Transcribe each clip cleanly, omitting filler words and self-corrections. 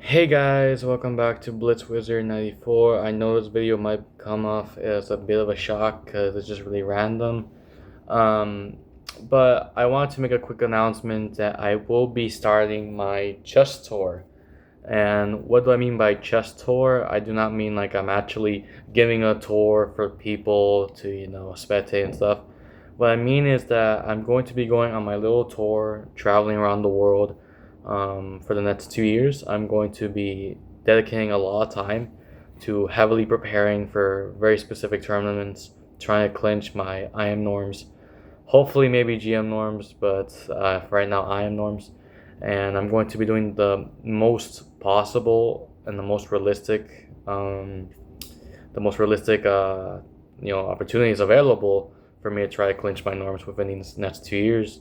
Hey guys, welcome back to Blitz Wizard 94. I know this video might come off as a bit of a shock because it's just really random. Um, but I want to make a quick announcement that I will be starting my chess tour. And what do I mean by chess tour? I do not mean like I'm actually giving a tour for people to, spectate and stuff. What I mean is that I'm going to be going on my little tour, traveling around the world for the next 2 years. I'm going to be dedicating a lot of time to heavily preparing for very specific tournaments, trying to clinch my IM norms, hopefully maybe GM norms, but for right now IM norms. And I'm going to be doing the most possible and the most realistic, opportunities available for me to try to clinch my norms within these next 2 years.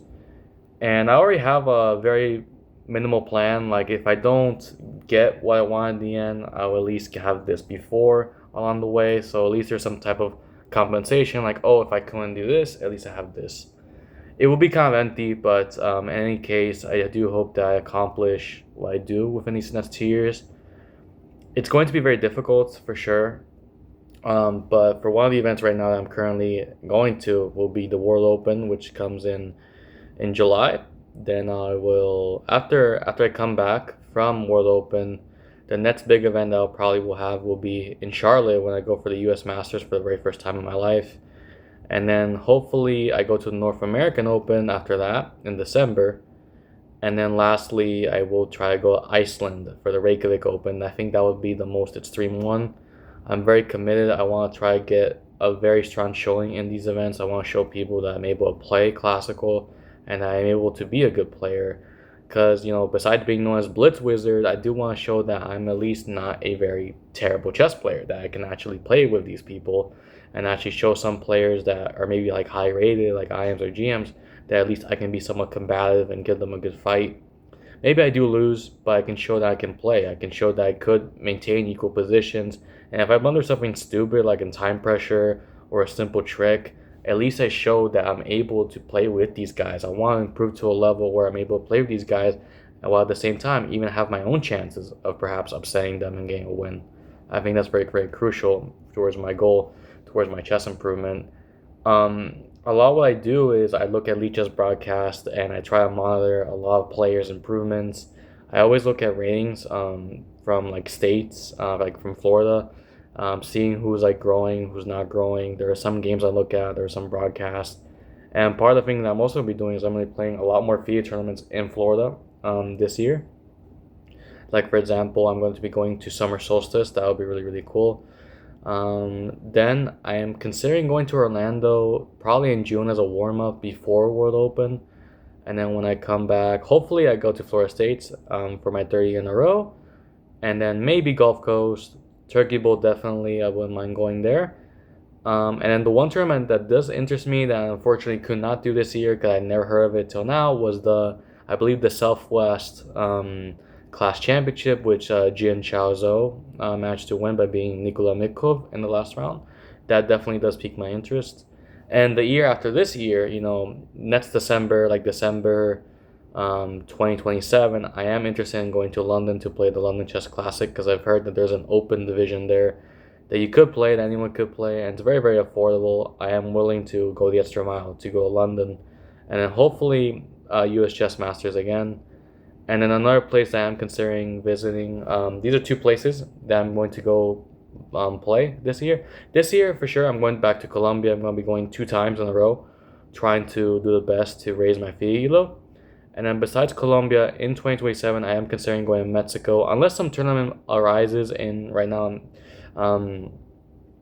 And I already have a very minimal plan. Like if I don't get what I want in the end, I'll at least have this before along the way. So at least there's some type of compensation. Like, oh, if I couldn't do this, at least I have this. It will be kind of empty, but in any case, I do hope that I accomplish what I do within these next 2 years. It's going to be very difficult for sure. But for one of the events right now that I'm currently going to will be the World Open, which comes in July. Then I will after I come back from World Open, the next big event that I'll probably will have will be in Charlotte when I go for the U.S. Masters for the very first time in my life, and then hopefully I go to the North American Open after that in December, and then lastly I will try to go to Iceland for the Reykjavik Open. I think that would be the most extreme one. I'm very committed. I want to try to get a very strong showing in these events. I want to show people that I'm able to play classical and I'm able to be a good player. Because, besides being known as Blitz Wizard, I do want to show that I'm at least not a very terrible chess player, that I can actually play with these people and actually show some players that are maybe like high rated, like IMs or GMs, that at least I can be somewhat combative and give them a good fight. Maybe I do lose, but I can show that I can play. I can show that I could maintain equal positions. And if I blunder something stupid like in time pressure or a simple trick, at least I show that I'm able to play with these guys. I want to improve to a level where I'm able to play with these guys, and while at the same time even have my own chances of perhaps upsetting them and getting a win. I think that's very, very crucial towards my goal, towards my chess improvement. A lot of what I do is I look at Leech's broadcast and I try to monitor a lot of players' improvements. I always look at ratings from like states, like from Florida, seeing who's like growing, who's not growing. There are some games I look at, there are some broadcasts. And part of the thing that I'm also going to be doing is I'm going to be playing a lot more FIDE tournaments in Florida this year. Like, for example, I'm going to be going to Summer Solstice. That would be really, really cool. Then I am considering going to Orlando probably in June as a warm up before World Open. And then when I come back, hopefully I go to Florida State for my 30 in a row. And then maybe Gulf Coast, Turkey Bowl definitely. I wouldn't mind going there. And then the one tournament that does interest me that I unfortunately could not do this year because I never heard of it till now was I believe the Southwest Class Championship, which Jian Chaozhou managed to win by beating Nikola Mitkov in the last round. That definitely does pique my interest. And the year after this year, next December, like December 2027, I am interested in going to London to play the London Chess Classic because I've heard that there's an open division there that you could play, that anyone could play, and it's very, very affordable. I am willing to go the extra mile to go to London, and then hopefully US Chess Masters again. And then another place that I'm considering visiting, these are two places that I'm going to go play this year. This year, for sure, I'm going back to Colombia. I'm going to be going 2 times in a row, trying to do the best to raise my FIDE elo. And then besides Colombia, in 2027, I am considering going to Mexico, unless some tournament arises in right now, in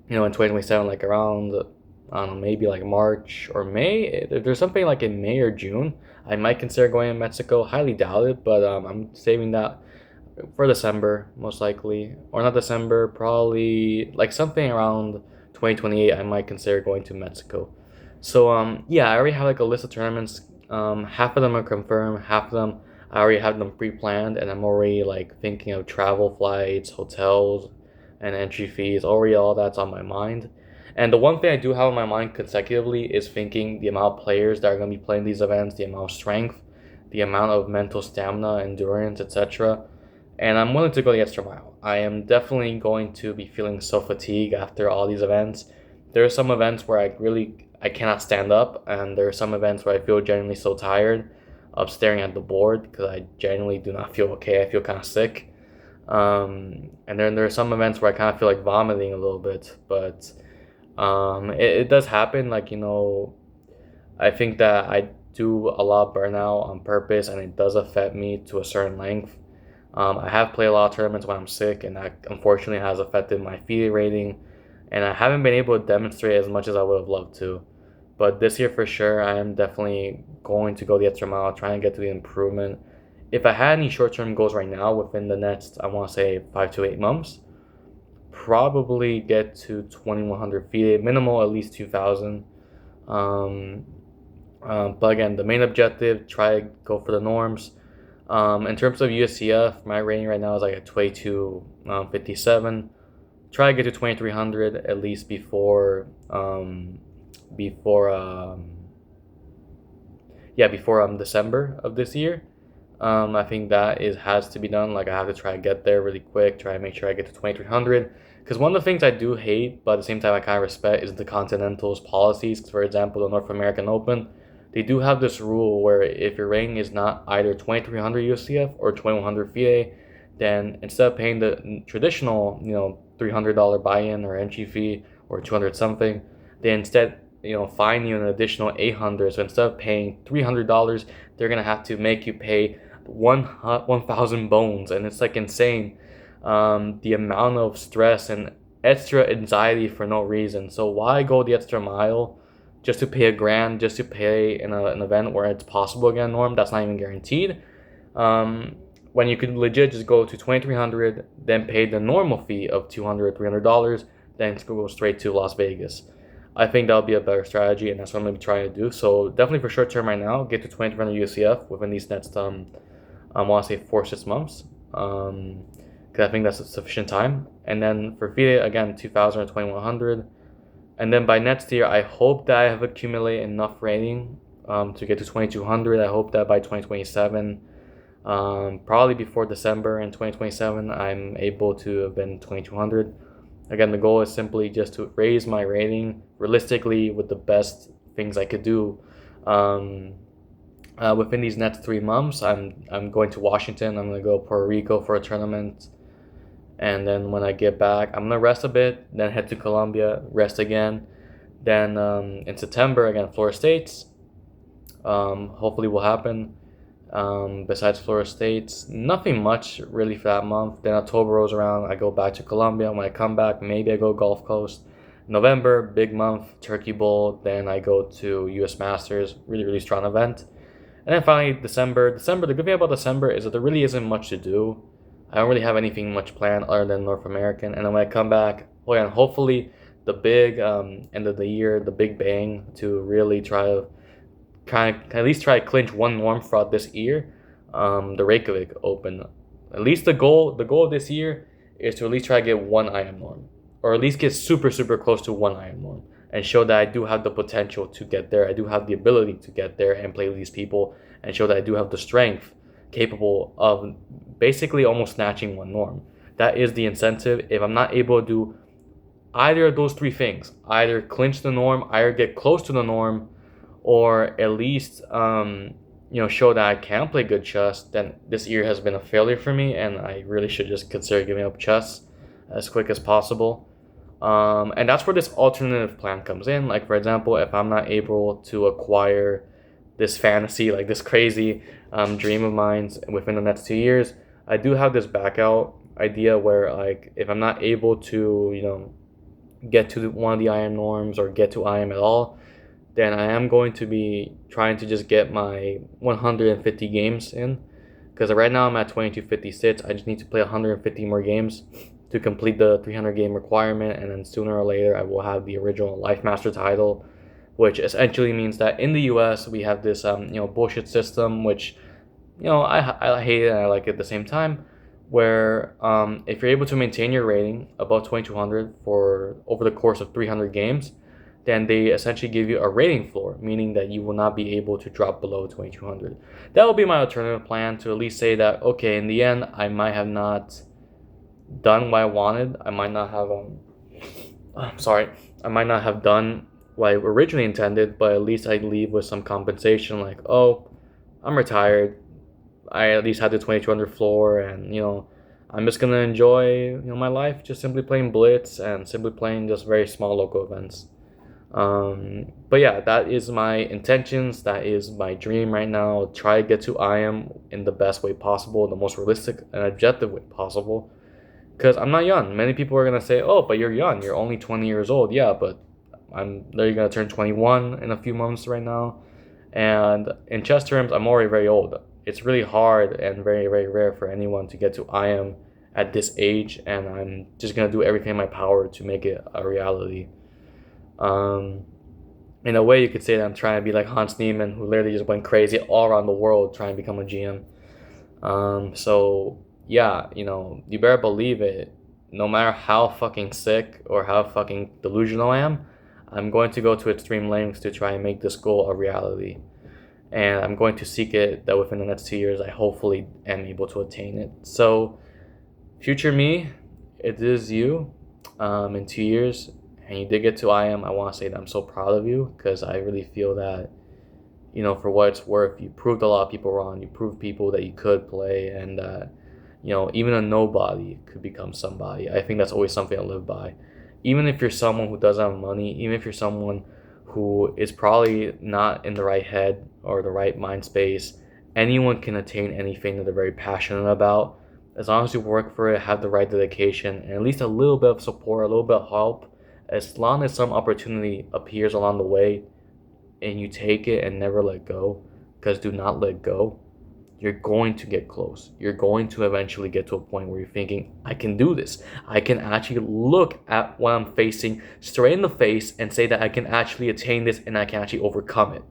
2027, like around, I don't know, maybe like March or May. If there's something like in May or June, I might consider going to Mexico. Highly doubt it, but I'm saving that for December, most likely. Or not December, probably like something around 2028, I might consider going to Mexico. So yeah, I already have like a list of tournaments. Half of them are confirmed, half of them I already have them pre-planned, and I'm already like thinking of travel flights, hotels, and entry fees. Already all that's on my mind. And the one thing I do have on my mind consecutively is thinking the amount of players that are going to be playing these events, the amount of strength, the amount of mental stamina, endurance, etc. and I'm willing to go the extra mile. I am definitely going to be feeling so fatigued after all these events. There are some events where I cannot stand up, and there are some events where I feel genuinely so tired of staring at the board because I genuinely do not feel okay. I feel kind of sick. And then there are some events where I kind of feel like vomiting a little bit, but it does happen. Like, I think that I do a lot of burnout on purpose, and it does affect me to a certain length. I have played a lot of tournaments when I'm sick, and that unfortunately has affected my FIDE rating, and I haven't been able to demonstrate as much as I would have loved to. But this year for sure, I am definitely going to go the extra mile, trying to get to the improvement. If I had any short-term goals right now within the next, I want to say 5 to 8 months, probably get to 2100 FIDE, minimal at least 2000. Um, but again, the main objective, try to go for the norms. In terms of USCF, my rating right now is like a 2257. Try to get to 2300 at least before December of this year. I think that has to be done. Like, I have to try to get there really quick. Try to make sure I get to 2300. Because one of the things I do hate, but at the same time I kind of respect, is the Continental's policies. For example, the North American Open, they do have this rule where if your rating is not either 2300 USCF or 2100 FIDE, then instead of paying the traditional, $300 buy-in or entry fee or 200 something, they instead, fine you an additional 800. So instead of paying $300, they're gonna have to make you pay 1,000 bones, and it's like insane. The amount of stress and extra anxiety for no reason. So why go the extra mile just to pay $1,000, just to pay in an event where it's possible again, Norm? That's not even guaranteed. When you could legit just go to 2,300, then pay the normal fee of $200, $300, then go straight to Las Vegas. I think that'll be a better strategy, and that's what I'm gonna be trying to do. So definitely for short term right now, get to 2,300 UCF within these next I want to say 4-6 months. Because I think that's a sufficient time. And then for FIDE, again, 2,000 or 2,100. And then by next year, I hope that I have accumulated enough rating to get to 2,200. I hope that by 2027, probably before December in 2027, I'm able to have been 2,200. Again, the goal is simply just to raise my rating realistically with the best things I could do. Within these next 3 months, I'm going to Washington. I'm going to go Puerto Rico for a tournament. And then when I get back, I'm going to rest a bit, then head to Colombia, rest again. Then in September, again, Florida States. Hopefully will happen. Besides Florida States, nothing much really for that month. Then October rolls around, I go back to Colombia. When I come back, maybe I go Gulf Coast. November, big month, Turkey Bowl. Then I go to US Masters, really, really strong event. And then finally, December, the good thing about December is that there really isn't much to do. I don't really have anything much planned other than North American. And then when I come back, hopefully the big end of the year, the big bang to really try to at least try to clinch one norm throughout this year, the Reykjavik Open. At least the goal of this year is to at least try to get one IM norm, or at least get super, super close to one IM norm, and show that I do have the potential to get there. I do have the ability to get there and play with these people, and show that I do have the strength capable of basically almost snatching one norm. That is the incentive. If I'm not able to do either of those three things, either clinch the norm, either get close to the norm, or at least show that I can play good chess, then this year has been a failure for me, and I really should just consider giving up chess as quick as possible. And that's where this alternative plan comes in. Like, for example, if I'm not able to acquire this fantasy, like this crazy dream of mine within the next 2 years, I do have this backout idea where, like, if I'm not able to, get to one of the IM norms or get to IM at all, then I am going to be trying to just get my 150 games in. Because right now I'm at 2256. I just need to play 150 more games to complete the 300 game requirement, and then sooner or later I will have the original Life Master title, which essentially means that in the US we have this bullshit system, which I hate it and I like it at the same time, where if you're able to maintain your rating above 2200 for over the course of 300 games, then they essentially give you a rating floor, meaning that you will not be able to drop below 2200. That will be my alternative plan, to at least say that, okay, in the end, I might have not done what I wanted. I might not have I might not have done what I originally intended, but at least I leave with some compensation, like, oh, I'm retired. I at least had the 2200 floor, and I'm just gonna enjoy my life, just simply playing Blitz and simply playing just very small local events. But yeah, that is my intentions. That is my dream right now. Try to get to IM in the best way possible, the most realistic and objective way possible. Because I'm not young. Many people are gonna say, "Oh, but you're young. You're only 20 years old." Yeah, but I'm literally gonna turn 21 in a few months right now, and in chess terms, I'm already very old. It's really hard and very, very rare for anyone to get to IM at this age, and I'm just gonna do everything in my power to make it a reality. Um, in a way, you could say that I'm trying to be like Hans Niemann, who literally just went crazy all around the world trying to become a GM. So yeah, you better believe it. No matter how fucking sick or how fucking delusional I am, I'm going to go to extreme lengths to try and make this goal a reality. And I'm going to seek it that within the next 2 years, I hopefully am able to attain it. So, future me, it is you in 2 years, and you did get to IM. I want to say that I'm so proud of you, because I really feel that, for what it's worth, you proved a lot of people wrong. You proved people that you could play, and even a nobody could become somebody. I think that's always something to live by. Even if you're someone who doesn't have money, even if you're someone who is probably not in the right head or the right mind space, anyone can attain anything that they're very passionate about. As long as you work for it, have the right dedication, and at least a little bit of support, a little bit of help, as long as some opportunity appears along the way and you take it and never let go, because do not let go, you're going to get close. You're going to eventually get to a point where you're thinking, I can do this. I can actually look at what I'm facing straight in the face and say that I can actually attain this and I can actually overcome it.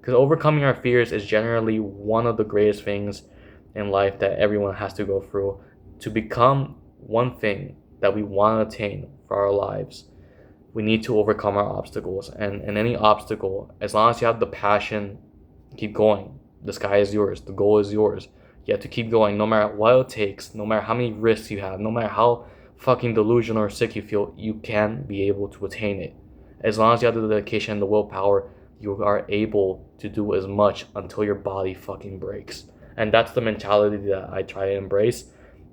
Because overcoming our fears is generally one of the greatest things in life that everyone has to go through. To become one thing that we want to attain for our lives, we need to overcome our obstacles. And any obstacle, as long as you have the passion, keep going. The sky is yours. The goal is yours. You have to keep going no matter what it takes, no matter how many risks you have, no matter how fucking delusional or sick you feel, you can be able to attain it. As long as you have the dedication and the willpower, you are able to do as much until your body fucking breaks. And that's the mentality that I try to embrace.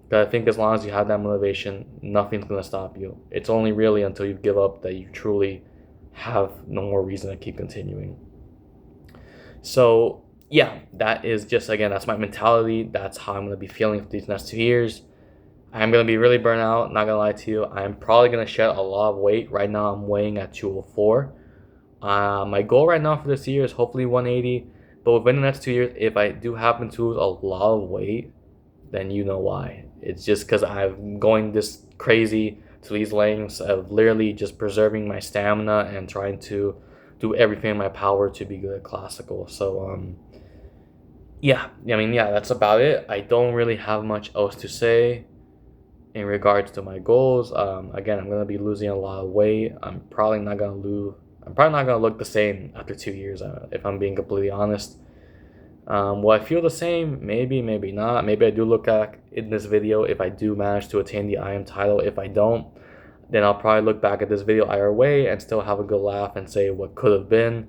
But I think as long as you have that motivation, nothing's going to stop you. It's only really until you give up that you truly have no more reason to keep continuing. So yeah, that is just, again, that's my mentality. That's how I'm going to be feeling for these next 2 years. I'm going to be really burnt out, not going to lie to you. I'm probably going to shed a lot of weight. Right now, I'm weighing at 204. My goal right now for this year is hopefully 180. But within the next 2 years, if I do happen to lose a lot of weight, then you know why. It's just because I'm going this crazy to these lengths of literally just preserving my stamina and trying to do everything in my power to be good at Classical. So, yeah, that's about it. I don't really have much else to say in regards to my goals. Again, I'm gonna be losing a lot of weight. I'm probably not gonna look the same after 2 years, if I'm being completely honest. Will I feel the same? Maybe, maybe not. Maybe I do look back in this video if I do manage to attain the IM title. If I don't, then I'll probably look back at this video either way and still have a good laugh and say what could have been.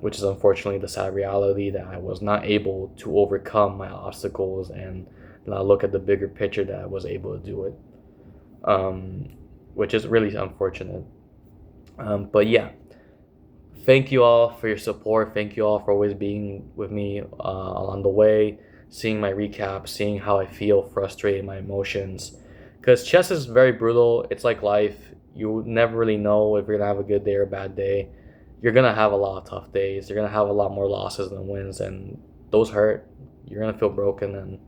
Which is unfortunately the sad reality, that I was not able to overcome my obstacles, and then I look at the bigger picture that I was able to do it, which is really unfortunate. But yeah, thank you all for your support. Thank you all for always being with me along the way, seeing my recap, seeing how I feel frustrated, my emotions. Because chess is very brutal. It's like life. You never really know if you're going to have a good day or a bad day. You're going to have a lot of tough days. You're going to have a lot more losses than wins, and those hurt. You're going to feel broken, and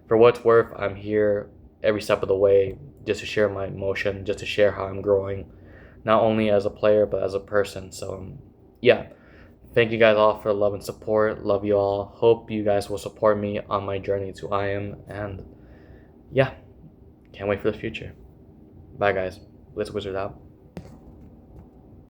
for what it's worth, I'm here every step of the way just to share my emotion, just to share how I'm growing, not only as a player, but as a person. So, yeah, thank you guys all for the love and support. Love you all. Hope you guys will support me on my journey to IM, and yeah, can't wait for the future. Bye, guys. Blitz Wizard out.